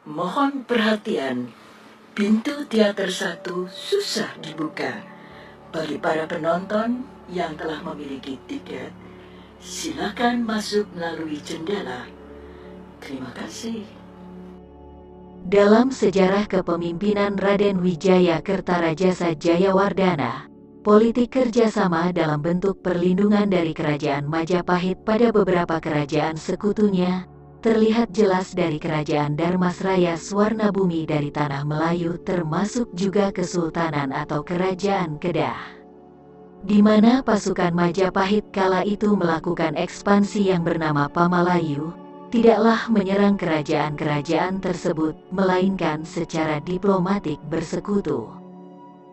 Mohon perhatian, pintu teater 1 susah dibuka. Bagi para penonton yang telah memiliki tiket, silakan masuk melalui jendela. Terima kasih. Dalam sejarah kepemimpinan Raden Wijaya Kertarajasa Jayawardana, politik kerjasama dalam bentuk perlindungan dari Kerajaan Majapahit pada beberapa kerajaan sekutunya terlihat jelas dari Kerajaan Darmasraya Swarnabumi dari Tanah Melayu, termasuk juga Kesultanan atau Kerajaan Kedah, di mana pasukan Majapahit kala itu melakukan ekspansi yang bernama Pamalayu, tidaklah menyerang kerajaan-kerajaan tersebut, melainkan secara diplomatik bersekutu.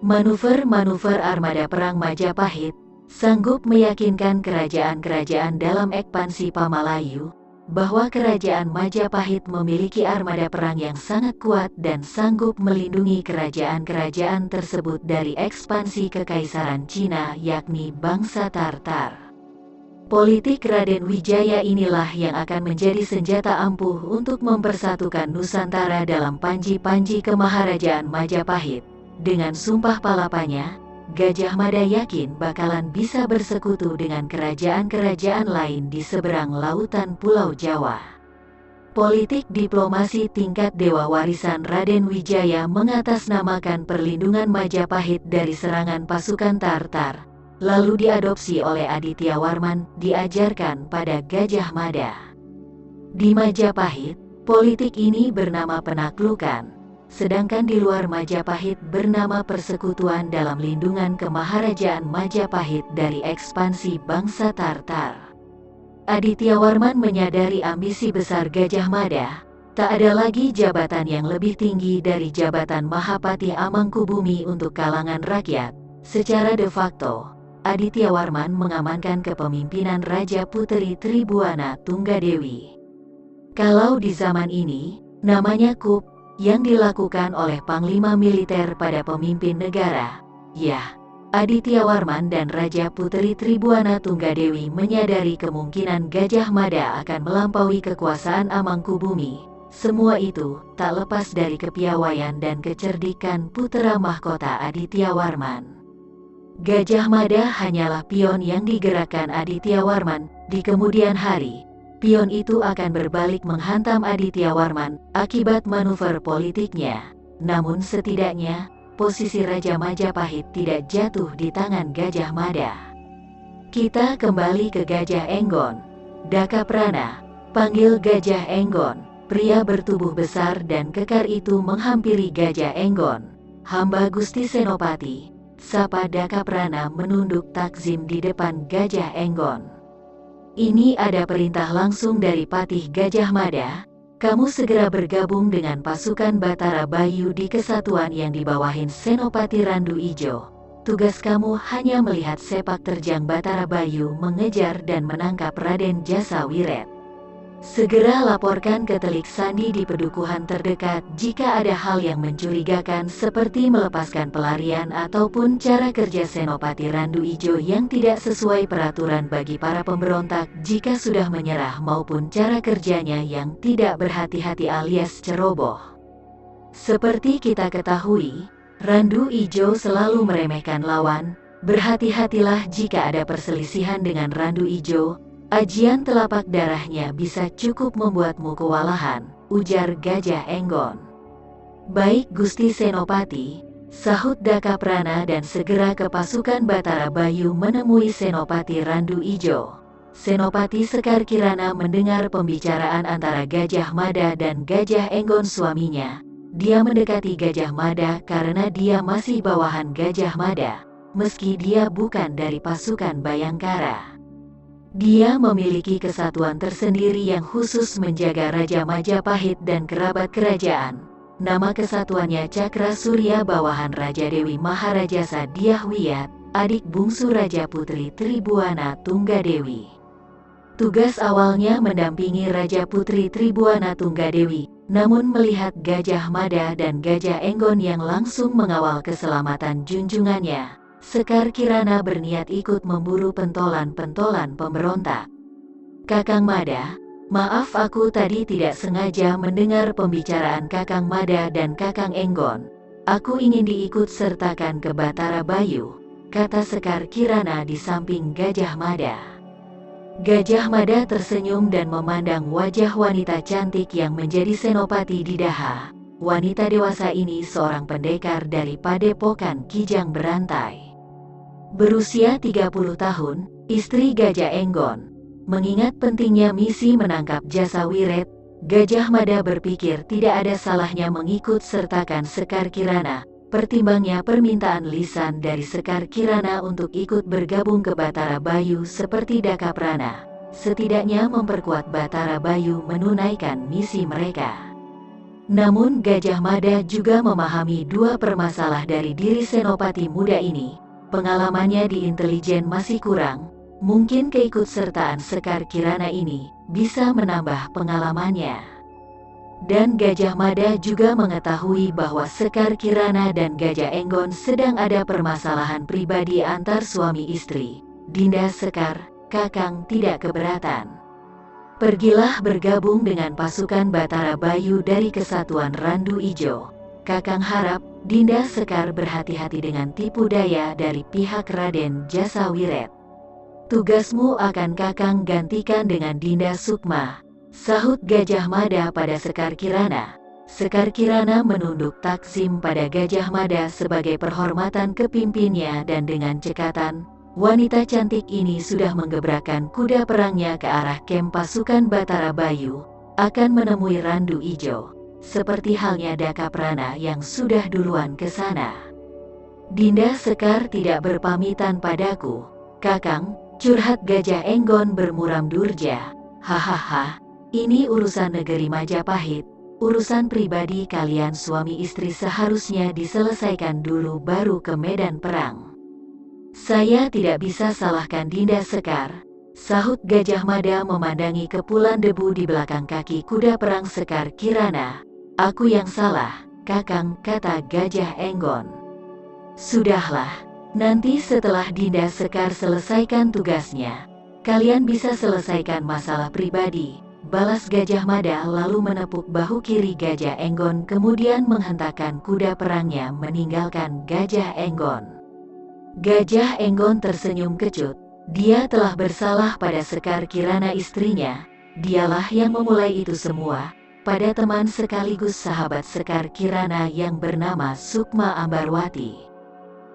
Manuver-manuver armada perang Majapahit sanggup meyakinkan kerajaan-kerajaan dalam ekspansi Pamalayu bahwa kerajaan Majapahit memiliki armada perang yang sangat kuat dan sanggup melindungi kerajaan-kerajaan tersebut dari ekspansi kekaisaran Cina, yakni bangsa Tartar. Politik Raden Wijaya inilah yang akan menjadi senjata ampuh untuk mempersatukan Nusantara dalam panji-panji kemaharajaan Majapahit. Dengan sumpah palapanya, Gajah Mada yakin bakalan bisa bersekutu dengan kerajaan-kerajaan lain di seberang lautan Pulau Jawa. Politik diplomasi tingkat dewa warisan Raden Wijaya mengatasnamakan perlindungan Majapahit dari serangan pasukan Tartar, lalu diadopsi oleh Aditya Warman, diajarkan pada Gajah Mada. Di Majapahit, politik ini bernama penaklukan, sedangkan di luar Majapahit bernama persekutuan dalam lindungan kemaharajaan Majapahit dari ekspansi bangsa Tartar. Aditya Warman menyadari ambisi besar Gajah Mada, tak ada lagi jabatan yang lebih tinggi dari jabatan Mahapati Amangkubumi untuk kalangan rakyat. Secara de facto, Aditya Warman mengamankan kepemimpinan Raja Puteri Tribuana Tunggadewi. Kalau di zaman ini, namanya coup yang dilakukan oleh Panglima Militer pada pemimpin negara. Ya, Aditya Warman dan Raja Puteri Tribuana Tunggadewi menyadari kemungkinan Gajah Mada akan melampaui kekuasaan Amangkubumi. Semua itu tak lepas dari kepiawaian dan kecerdikan putra mahkota Aditya Warman. Gajah Mada hanyalah pion yang digerakkan Aditya Warman. Di kemudian hari, pion itu akan berbalik menghantam Aditya Warman akibat manuver politiknya. Namun setidaknya, posisi Raja Majapahit tidak jatuh di tangan Gajah Mada. Kita kembali ke Gajah Enggon. Dakaprana, panggil Gajah Enggon. Pria bertubuh besar dan kekar itu menghampiri Gajah Enggon. Hamba Gusti Senopati, sapa Dakaprana menunduk takzim di depan Gajah Enggon. Ini ada perintah langsung dari Patih Gajah Mada. Kamu segera bergabung dengan pasukan Batara Bayu di kesatuan yang dibawahin Senopati Randu Ijo. Tugas kamu hanya melihat sepak terjang Batara Bayu mengejar dan menangkap Raden Jasawiret. Segera laporkan ke Telik Sandi di pedukuhan terdekat jika ada hal yang mencurigakan seperti melepaskan pelarian ataupun cara kerja Senopati Randu Ijo yang tidak sesuai peraturan bagi para pemberontak jika sudah menyerah maupun cara kerjanya yang tidak berhati-hati alias ceroboh. Seperti kita ketahui, Randu Ijo selalu meremehkan lawan. Berhati-hatilah jika ada perselisihan dengan Randu Ijo. Ajian telapak darahnya bisa cukup membuatmu kewalahan, ujar Gajah Enggon. Baik Gusti Senopati, sahut Dakaprana dan segera ke pasukan Batara Bayu menemui Senopati Randu Ijo. Senopati Sekar Kirana mendengar pembicaraan antara Gajah Mada dan Gajah Enggon suaminya. Dia mendekati Gajah Mada karena dia masih bawahan Gajah Mada, meski dia bukan dari pasukan Bayangkara. Dia memiliki kesatuan tersendiri yang khusus menjaga Raja Majapahit dan kerabat kerajaan. Nama kesatuannya Cakra Surya bawahan Raja Dewi Maharajasa Dyahwiyat, adik bungsu Raja Putri Tribuana Tunggadewi. Tugas awalnya mendampingi Raja Putri Tribuana Tunggadewi, namun melihat Gajah Mada dan Gajah Enggon yang langsung mengawal keselamatan junjungannya, Sekar Kirana berniat ikut memburu pentolan-pentolan pemberontak. Kakang Mada, Maaf, aku tadi tidak sengaja mendengar pembicaraan Kakang Mada dan Kakang Enggon. Aku ingin diikut sertakan ke Batara Bayu, kata Sekar Kirana di samping Gajah Mada. Gajah Mada tersenyum dan memandang wajah wanita cantik yang menjadi senopati di Daha. Wanita dewasa ini seorang pendekar dari Padepokan Kijang Berantai. Berusia 30 tahun, istri Gajah Enggon. Mengingat pentingnya misi menangkap Jasa Wiret, Gajah Mada berpikir tidak ada salahnya mengikut sertakan Sekar Kirana. Pertimbangnya permintaan lisan dari Sekar Kirana untuk ikut bergabung ke Batara Bayu seperti Dakaprana. Setidaknya memperkuat Batara Bayu menunaikan misi mereka. Namun Gajah Mada juga memahami dua permasalah dari diri senopati muda ini. Pengalamannya di intelijen masih kurang. Mungkin keikutsertaan Sekar Kirana ini bisa menambah pengalamannya. Dan Gajah Mada juga mengetahui bahwa Sekar Kirana dan Gajah Enggon sedang ada permasalahan pribadi antar suami istri. Dinda Sekar, Kakang tidak keberatan. Pergilah bergabung dengan pasukan Batara Bayu dari Kesatuan Randu Ijo. Kakang harap Dinda Sekar berhati-hati dengan tipu daya dari pihak Raden Jasa Wiret. Tugasmu akan Kakang gantikan dengan Dinda Sukma, sahut Gajah Mada pada Sekar Kirana. Sekar Kirana menunduk taksim pada Gajah Mada sebagai perhormatan ke pimpinnya dan dengan cekatan, wanita cantik ini sudah menggebrakan kuda perangnya ke arah kem pasukan Batara Bayu, akan menemui Randu Ijo, seperti halnya Dakaprana yang sudah duluan ke sana. Dinda Sekar tidak berpamitan padaku, Kakang. Curhat Gajah Enggon bermuram durja. Hahaha, ini urusan negeri Majapahit. Urusan pribadi kalian suami istri seharusnya diselesaikan dulu baru ke medan perang. Saya tidak bisa salahkan Dinda Sekar, sahut Gajah Mada memandangi kepulan debu di belakang kaki kuda perang Sekar Kirana. Aku yang salah, Kakang, kata Gajah Enggon. Sudahlah. Nanti setelah Dinda Sekar selesaikan tugasnya, kalian bisa selesaikan masalah pribadi, balas Gajah Mada lalu menepuk bahu kiri Gajah Enggon kemudian menghentakkan kuda perangnya meninggalkan Gajah Enggon. Gajah Enggon tersenyum kecut, dia telah bersalah pada Sekar Kirana istrinya, dialah yang memulai itu semua, pada teman sekaligus sahabat Sekar Kirana yang bernama Sukma Ambarwati.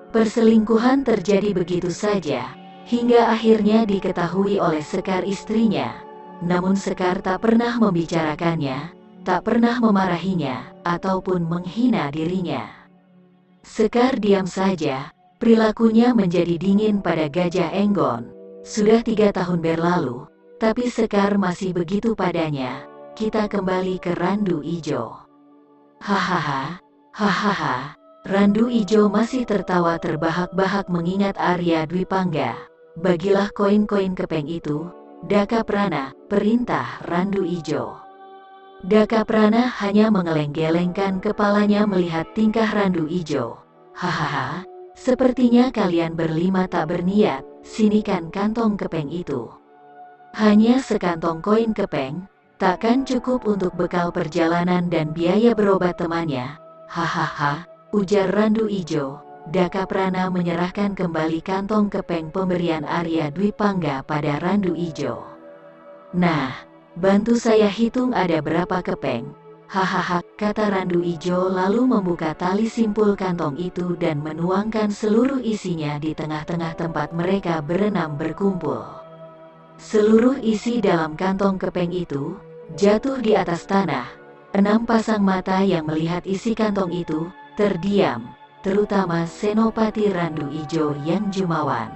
Perselingkuhan terjadi begitu saja, hingga akhirnya diketahui oleh Sekar istrinya. Namun Sekar tak pernah membicarakannya, tak pernah memarahinya, ataupun menghina dirinya. Sekar diam saja, perilakunya menjadi dingin pada Gajah Enggon. Sudah 3 tahun berlalu, tapi Sekar masih begitu padanya. Kita kembali ke Randu Ijo. Hahaha, hahaha. Randu Ijo masih tertawa terbahak-bahak mengingat Arya Dwipangga. Bagilah koin-koin kepeng itu, Dakaprana, perintah Randu Ijo. Dakaprana hanya mengeleng-gelengkan kepalanya melihat tingkah Randu Ijo. Hahaha, sepertinya kalian berlima tak berniat, sinikan kantong kepeng itu. Hanya sekantong koin kepeng, takkan cukup untuk bekal perjalanan dan biaya berobat temannya. Hahaha. Ujar Randu Ijo. Dakaprana menyerahkan kembali kantong kepeng pemberian Arya Dwipangga pada Randu Ijo. Nah, bantu saya hitung ada berapa kepeng. Hahaha, kata Randu Ijo lalu membuka tali simpul kantong itu dan menuangkan seluruh isinya di tengah-tengah tempat mereka berenam berkumpul. Seluruh isi dalam kantong kepeng itu jatuh di atas tanah. 6 pasang mata yang melihat isi kantong itu terdiam, terutama Senopati Randu Ijo yang jumawan.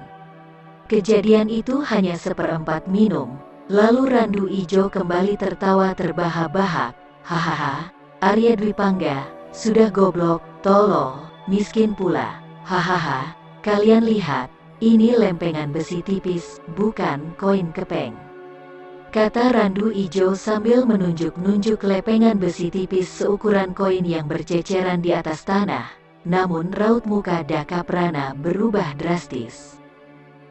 Kejadian itu hanya 1/4 minum, lalu Randu Ijo kembali tertawa terbahak-bahak. Hahaha, Arya Dwipangga, sudah goblok, tolol, miskin pula. Hahaha, kalian lihat, ini lempengan besi tipis, bukan koin kepeng. Kata Randu Ijo sambil menunjuk-nunjuk lepengan besi tipis seukuran koin yang berceceran di atas tanah. Namun raut muka Dakaprana berubah drastis.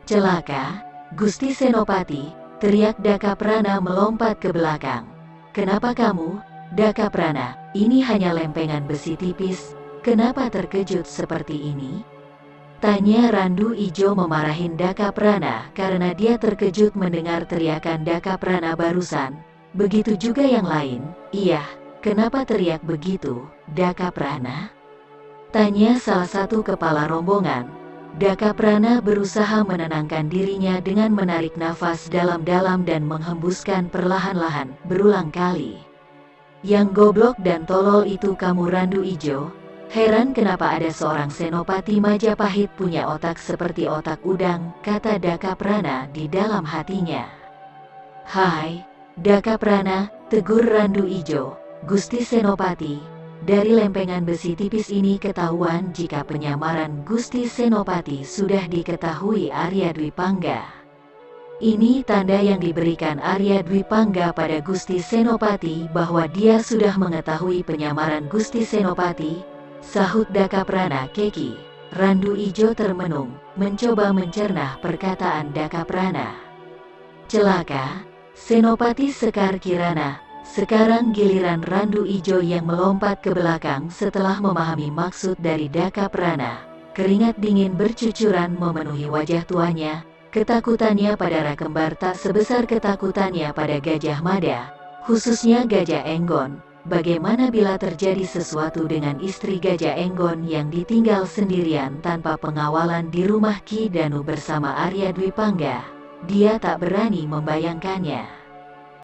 Celaka, Gusti Senopati, teriak Dakaprana melompat ke belakang. "Kenapa kamu, Dakaprana? Ini hanya lempengan besi tipis, kenapa terkejut seperti ini?" tanya Randu Ijo memarahin Dakaprana karena dia terkejut mendengar teriakan Dakaprana barusan. Begitu juga yang lain. "Iya, kenapa teriak begitu, Dakaprana?" tanya salah satu kepala rombongan. Dakaprana berusaha menenangkan dirinya dengan menarik nafas dalam-dalam dan menghembuskan perlahan-lahan berulang kali. "Yang goblok dan tolol itu kamu, Randu Ijo. Heran kenapa ada seorang senopati Majapahit punya otak seperti otak udang," kata Dakaprana di dalam hatinya. "Hai, Dakaprana," tegur Randu Ijo. "Gusti Senopati, dari lempengan besi tipis ini ketahuan jika penyamaran Gusti Senopati sudah diketahui Arya Dwipangga. Ini tanda yang diberikan Arya Dwipangga pada Gusti Senopati bahwa dia sudah mengetahui penyamaran Gusti Senopati," sahut Dakaprana keki. Randu Ijo termenung, mencoba mencerna perkataan Dakaprana. "Celaka, Senopati Sekar Kirana." Sekarang giliran Randu Ijo yang melompat ke belakang setelah memahami maksud dari Dakaprana. Keringat dingin bercucuran memenuhi wajah tuanya. Ketakutannya pada Rakembar tak sebesar ketakutannya pada Gajah Mada, khususnya Gajah Enggon. Bagaimana bila terjadi sesuatu dengan istri Gajah Enggon yang ditinggal sendirian tanpa pengawalan di rumah Ki Danu bersama Arya Dwipangga? Dia tak berani membayangkannya.